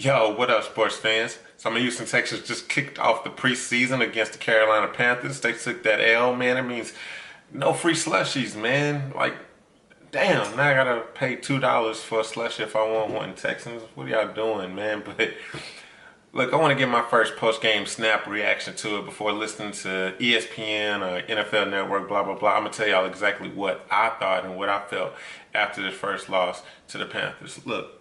Yo, what up, sports fans? Some of Houston Texans just kicked off the preseason against the Carolina Panthers. They took that L, man. It means no free slushies, man. Like, damn, now I gotta pay $2 for a slushie if I want one. Texans, what are y'all doing, man? But look, I want to get my first post-game snap reaction to it before listening to ESPN or NFL Network, blah, blah, blah. I'm gonna tell y'all exactly what I thought and what I felt after this first loss to the Panthers. Look,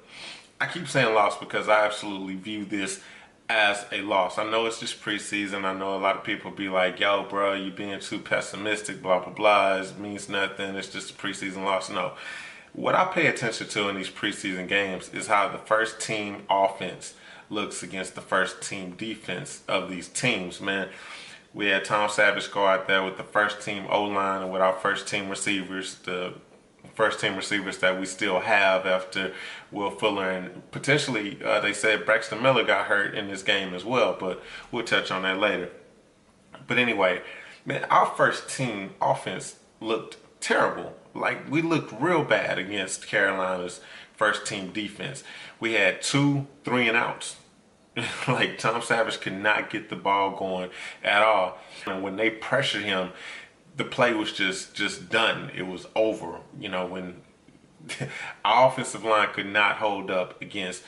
I keep saying loss because I absolutely view this as a loss. I know it's just preseason. I know a lot of people be like, yo, bro, you being too pessimistic, blah, blah, blah. It means nothing. It's just a preseason loss. No. What I pay attention to in these preseason games is how the first team offense looks against the first team defense of these teams, man. We had Tom Savage go out there with the first team O-line and with our first team receivers, the first team receivers that we still have after Will Fuller and potentially they said Braxton Miller got hurt in this game as well, but we'll touch on that later. But anyway, man, our first team offense looked terrible. Like, we looked real bad against Carolina's first team defense. We had 2 3-and-outs. Like, Tom Savage could not get the ball going at all. And when they pressured him, the play was just done. It was over. You know, when our offensive line could not hold up against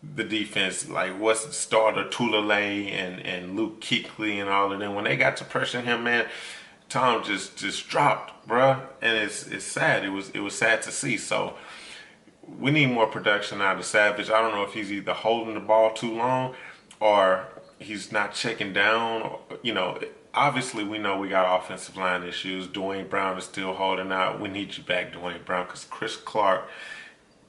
the defense, like what's the starter Tulale and Luke Kuechly and all of them. When they got to pressure him, man, Tom just dropped, bruh. And it's sad. It was sad to see. So we need more production out of Savage. I don't know if he's either holding the ball too long or he's not checking down. Or, you know, obviously we know we got offensive line issues. Dwayne Brown is still holding out. We need you back, Dwayne Brown, because Chris Clark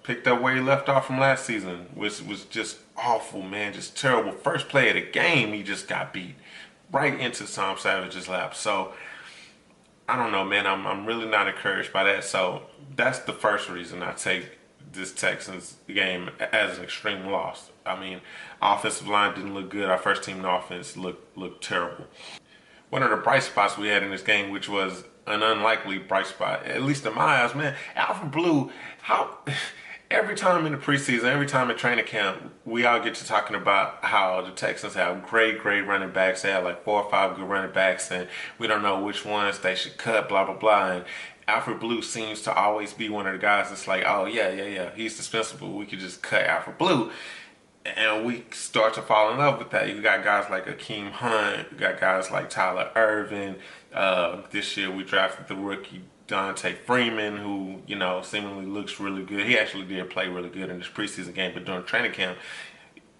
picked up where he left off from last season, which was just awful, man. Just terrible. First play of the game, he just got beat right into Tom Savage's lap. So I don't know, man. I'm really not encouraged by that. So that's the first reason I take this Texans game as an extreme loss. I mean, offensive line didn't look good. Our first team offense looked terrible. One of the bright spots we had in this game, which was an unlikely bright spot, at least in my eyes, man, Alfred Blue, how every time in the preseason, every time at training camp, we all get to talking about how the Texans have great running backs. They have like 4 or 5 good running backs, and we don't know which ones they should cut, blah, blah, blah. And Alfred Blue seems to always be one of the guys that's like, oh, yeah, he's dispensable. We could just cut Alfred Blue. And we start to fall in love with that. You got guys like Akeem Hunt. You got guys like Tyler Irvin. This year we drafted the rookie Dante Freeman, who, you know, seemingly looks really good. He actually did play really good in this preseason game, but during training camp,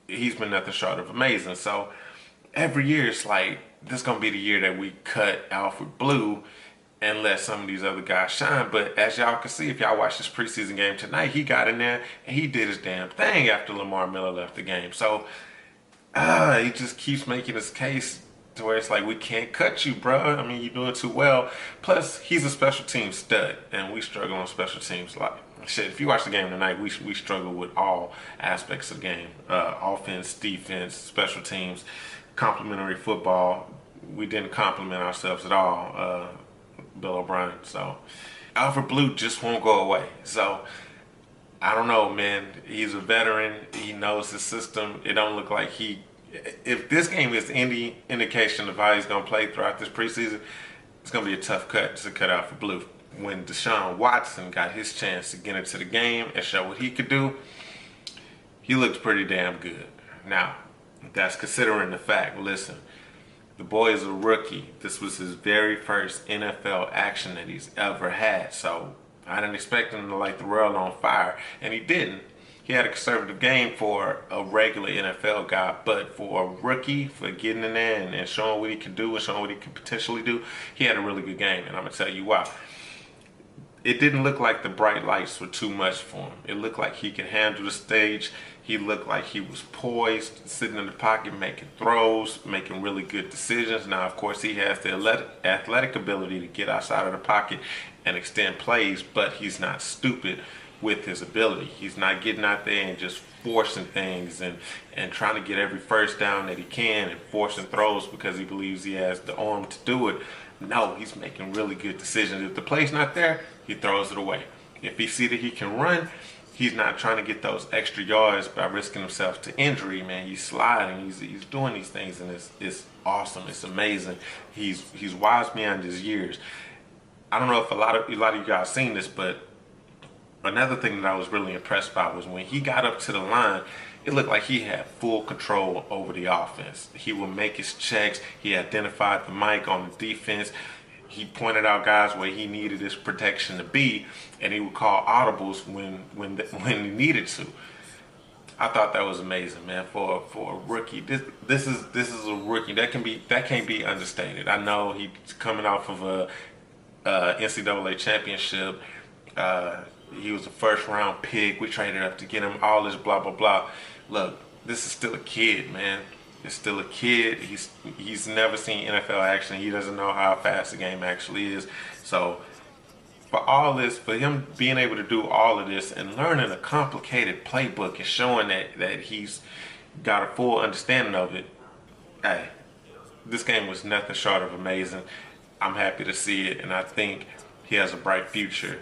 he's been nothing short of amazing. So every year it's like, this is going to be the year that we cut Alfred Blue and let some of these other guys shine. But as y'all can see, if y'all watch this preseason game tonight, he got in there and he did his damn thing after Lamar Miller left the game. So he just keeps making his case to where it's like, we can't cut you, bro. I mean, you're doing too well. Plus, he's a special team stud, and we struggle on special teams. Like, shit, if you watch the game tonight, we struggle with all aspects of the game. Offense, defense, special teams, complimentary football. We didn't compliment ourselves at all. Bill O'Brien. So Alfred Blue just won't go away. So I don't know, man. He's a veteran. He knows the system. It don't look like if this game is any indication of how he's going to play throughout this preseason, it's going to be a tough cut to cut Alfred Blue. When Deshaun Watson got his chance to get into the game and show what he could do, he looked pretty damn good. Now, that's considering the fact, listen, the boy is a rookie. This was his very first NFL action that he's ever had. So I didn't expect him to light the world on fire, and he didn't. He had a conservative game for a regular NFL guy, but for a rookie, for getting in there and showing what he could do and showing what he could potentially do, he had a really good game, and I'm going to tell you why. It didn't look like the bright lights were too much for him. It looked like he could handle the stage. He looked like he was poised, sitting in the pocket, making throws, making really good decisions. Now, of course, he has the athletic ability to get outside of the pocket and extend plays, but he's not stupid with his ability. He's not getting out there and just forcing things and trying to get every first down that he can and forcing throws because he believes he has the arm to do it. No, he's making really good decisions. If the play's not there, he throws it away. If he sees that he can run, he's not trying to get those extra yards by risking himself to injury, man. He's sliding, he's doing these things, and it's awesome. It's amazing. He's wise beyond his years. I don't know if a lot of you guys seen this, but another thing that I was really impressed by was when he got up to the line, it looked like he had full control over the offense. He would make his checks. He identified the mic on the defense. He pointed out guys where he needed his protection to be, and he would call audibles when he needed to. I thought that was amazing, man. For a rookie, this is a rookie that can't be understated. I know he's coming off of a NCAA championship. He was a first round pick. We traded up to get him. All this blah blah blah. Look, this is still a kid, man. It's still a kid. He's never seen NFL action. He doesn't know how fast the game actually is. So for all this, for him being able to do all of this and learning a complicated playbook and showing that he's got a full understanding of it, hey, this game was nothing short of amazing. I'm happy to see it, and I think he has a bright future.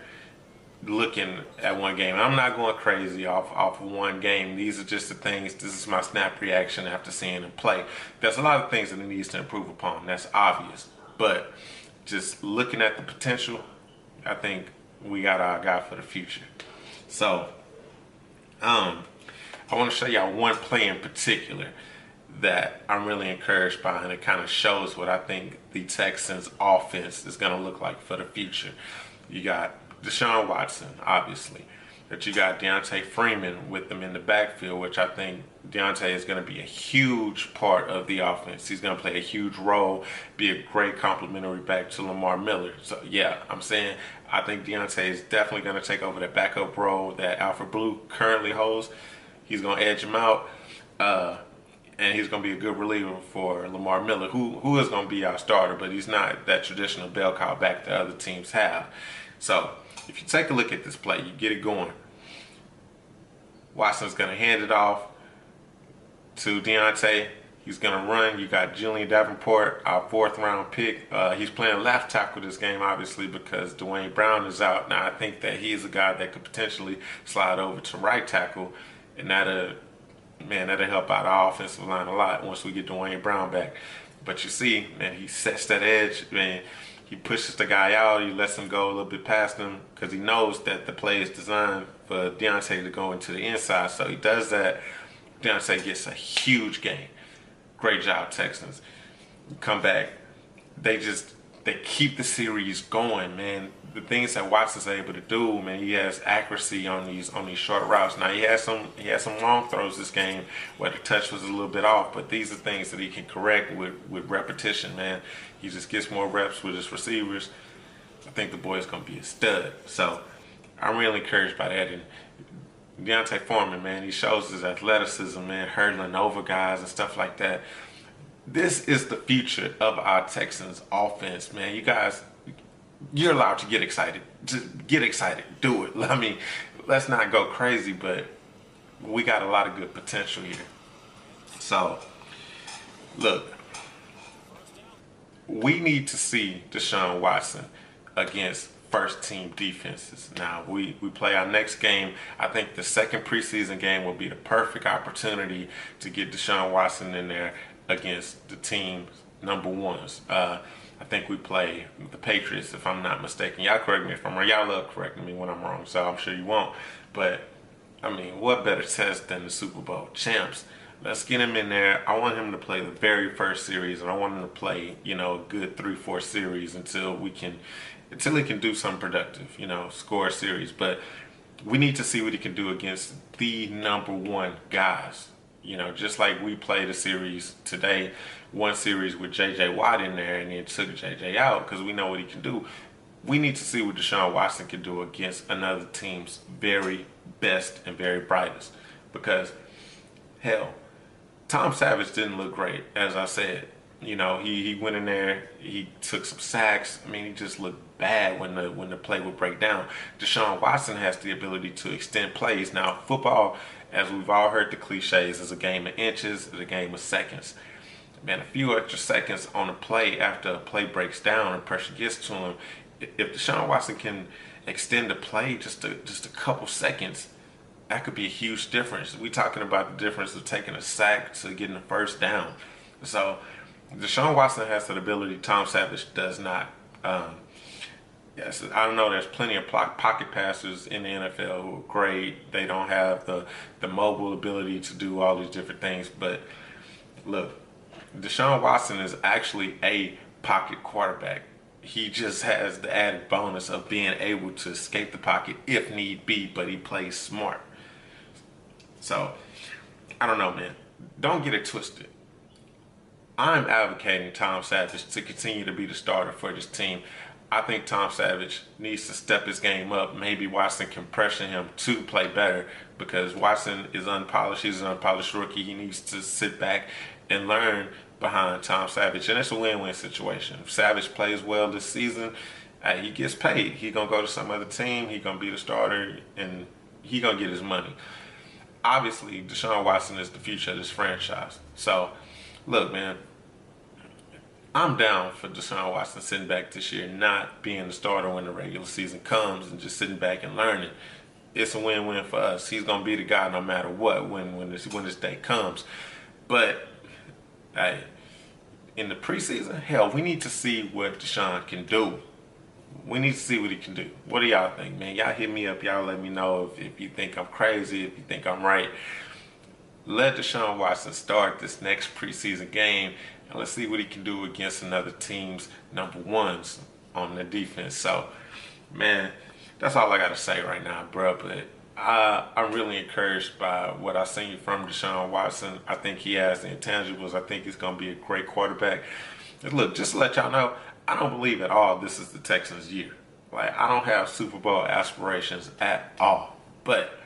Looking at one game, and I'm not going crazy off of one game. These are just the things. This is my snap reaction after seeing him play. There's a lot of things that he needs to improve upon. That's obvious, but just looking at the potential, I think we got our guy for the future. So, I want to show y'all one play in particular that I'm really encouraged by, and it kind of shows what I think the Texans' offense is going to look like for the future. You got Deshaun Watson, obviously. That you got Deontay Freeman with them in the backfield, which I think Deontay is going to be a huge part of the offense. He's going to play a huge role, be a great complementary back to Lamar Miller. So, yeah, I'm saying I think Deontay is definitely going to take over that backup role that Alfred Blue currently holds. He's going to edge him out, and he's going to be a good reliever for Lamar Miller, who is going to be our starter, but he's not that traditional bell cow back that other teams have. So, if you take a look at this play, you get it going. Watson's going to hand it off to Deontay. He's going to run. You got Julian Davenport, our 4th round pick. He's playing left tackle this game, obviously, because Dwayne Brown is out. Now, I think that he's a guy that could potentially slide over to right tackle, and that'll help out our offensive line a lot once we get Dwayne Brown back. But you see, man, he sets that edge, man. He pushes the guy out. He lets him go a little bit past him because he knows that the play is designed for Deontay to go into the inside. So he does that. Deontay gets a huge gain. Great job, Texans. Come back. They keep the series going, man. The things that Watson's able to do, man, he has accuracy on these short routes. Now he had some long throws this game where the touch was a little bit off, but these are things that he can correct with repetition, man. He just gets more reps with his receivers. I think the boy's gonna be a stud. So I'm really encouraged by that. And Deontay Foreman, man, he shows his athleticism, man, hurdling over guys and stuff like that. This is the future of our Texans offense, man. You guys, you're allowed to get excited. Just get excited. Do it. I mean, let's not go crazy, but we got a lot of good potential here. So, look, we need to see Deshaun Watson against first-team defenses. Now, we play our next game. I think the second preseason game will be the perfect opportunity to get Deshaun Watson in there against the team's number ones. I think we play the Patriots, if I'm not mistaken. Y'all correct me if I'm wrong. Y'all love correcting me when I'm wrong, so I'm sure you won't. But, I mean, what better test than the Super Bowl champs? Let's get him in there. I want him to play the very first series, and I want him to play, a good 3-4 series until he can do something productive, score a series. But we need to see what he can do against the number one guys. Just like we played a series today, one series with J.J. Watt in there and then took J.J. out because we know what he can do. We need to see what Deshaun Watson can do against another team's very best and very brightest. Because, hell, Tom Savage didn't look great, as I said. He went in there, he took some sacks. I mean, he just looked bad when the play would break down. Deshaun Watson has the ability to extend plays. Now, football, as we've all heard the cliches, is a game of inches, it's a game of seconds. Man, a few extra seconds on a play after a play breaks down and pressure gets to him, if Deshaun Watson can extend the play just a couple seconds, that could be a huge difference. We talking about the difference of taking a sack to getting a first down. So Deshaun Watson has that ability. Tom Savage does not. Yes, I don't know. There's plenty of pocket passers in the NFL who are great. They don't have the mobile ability to do all these different things. But look, Deshaun Watson is actually a pocket quarterback. He just has the added bonus of being able to escape the pocket if need be, but he plays smart. So, I don't know, man. Don't get it twisted. I'm advocating Tom Savage to continue to be the starter for this team. I think Tom Savage needs to step his game up. Maybe Watson can pressure him to play better because Watson is unpolished. He's an unpolished rookie. He needs to sit back and learn behind Tom Savage. And it's a win-win situation. If Savage plays well this season, he gets paid. He's going to go to some other team. He's going to be the starter, and he's going to get his money. Obviously, Deshaun Watson is the future of this franchise. So, look, man, I'm down for Deshaun Watson sitting back this year, not being the starter when the regular season comes and just sitting back and learning. It's a win-win for us. He's going to be the guy no matter what when this day comes. But, hey, in the preseason, hell, we need to see what Deshaun can do. We need to see what he can do. What do y'all think, man? Y'all hit me up. Y'all let me know if you think I'm crazy, if you think I'm right. Let Deshaun Watson start this next preseason game, and let's see what he can do against another team's number ones on the defense. So, man, that's all I got to say right now, bro. But I'm really encouraged by what I've seen from Deshaun Watson. I think he has the intangibles. I think he's going to be a great quarterback. And look, just to let y'all know, I don't believe at all this is the Texans' year. Like, I don't have Super Bowl aspirations at all. But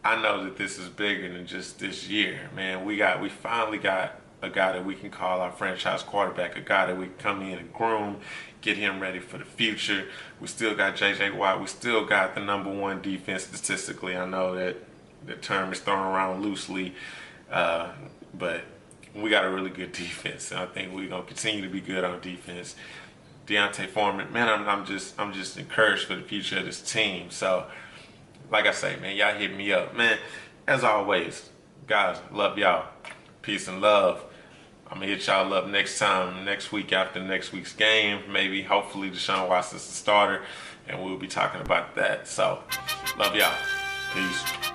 I know that this is bigger than just this year, man. We finally got a guy that we can call our franchise quarterback, a guy that we can come in and groom, get him ready for the future. We still got J.J. Watt. We still got the #1 defense statistically. I know that the term is thrown around loosely, but we got a really good defense, and I think we're gonna continue to be good on defense. Deontay Foreman, man, I'm just encouraged for the future of this team. So, like I say, man, y'all hit me up, man. As always, guys, love y'all. Peace and love. I'm gonna hit y'all up next time, next week after next week's game. Maybe, hopefully, Deshaun Watson's the starter, and we'll be talking about that. So, love y'all. Peace.